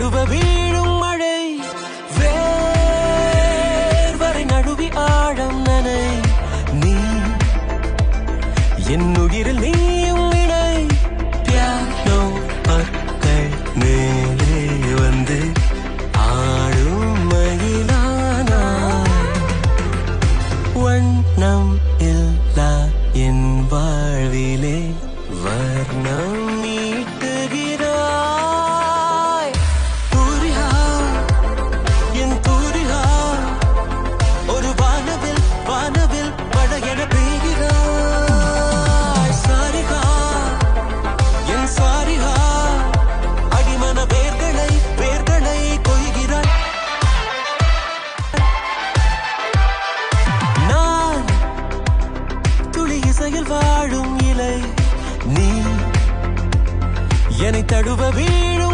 தடுவ வீழும் மழை வேர்வரை நழுவி ஆழம் நனை நீ என் உயிரில் நீயும் இணை பியானோ பற்கள் மேலே வந்து ஆடும் மயிலானா வண்ணம் இல்லா என் வாழ்விலே வர்ணம் மீட்டுகிறாய் தூரிகா என் தூரிகா ஒரு வானவில் வானவில் மழையென பெய்கிறாய் சாரிகா என் சாரிகா அடிமன வேர்களை கொய்கிறாய் நான் துளி இசையில் வாழும் இலை நீ என்னை தடுவ வீழும்